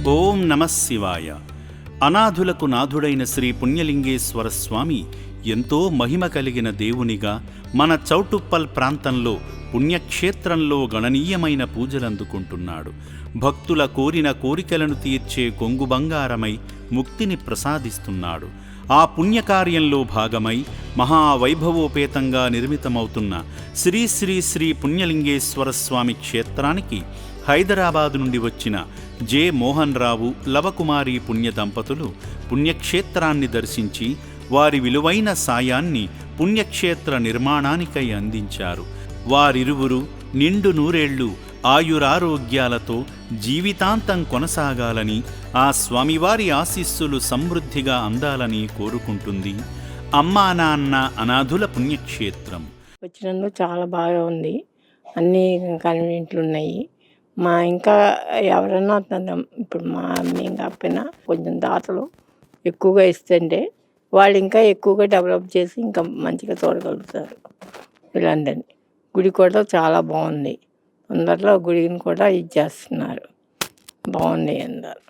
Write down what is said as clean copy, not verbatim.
ఓం నమః శివాయ. అనాథులకు నాథుడైన శ్రీ పుణ్యలింగేశ్వర స్వామి ఎంతో మహిమ కలిగిన దేవునిగా మన చౌటుప్పల్ ప్రాంతంలో పుణ్యక్షేత్రంలో గణనీయమైన పూజలందుకుంటున్నాడు. భక్తుల కోరిన కోరికలను తీర్చే కొంగు బంగారమై ముక్తిని ప్రసాదిస్తున్నాడు. ఆ పుణ్యకార్యంలో భాగమై మహావైభవోపేతంగా నిర్మితమవుతున్న శ్రీ శ్రీ శ్రీ పుణ్యలింగేశ్వర స్వామి క్షేత్రానికి హైదరాబాదు నుండి వచ్చిన జె మోహన్ రావు, లవకుమారి పుణ్య దంపతులు పుణ్యక్షేత్రాన్ని దర్శించి వారి విలువైన సాయాన్ని పుణ్యక్షేత్ర నిర్మాణానికై అందించారు. వారిరువురు నిండు నూరేళ్లు ఆయురారోగ్యాలతో జీవితాంతం కొనసాగాలని, ఆ స్వామివారి ఆశీస్సులు సమృద్ధిగా అందాలని కోరుకుంటుంది అమ్మా నాన్న అనాథుల పుణ్యక్షేత్రం. వచ్చినందుకు చాలా బాగా ఉంది. అన్నీ కన్వీనియంట్లు ఉన్నాయి. ఇంకా ఎవరన్నా ఇప్పుడు మేము కాకపోయినా కొంచెం దాతలు ఎక్కువగా ఇస్తుంటే వాళ్ళు ఇంకా ఎక్కువగా డెవలప్ చేసి ఇంకా మంచిగా చూడగలుగుతారు వీళ్ళందరినీ. గుడి కూడా చాలా బాగుంది. తొందరలో గుడిని కూడా ఇది చేస్తున్నారు. బాగుంది అందరు.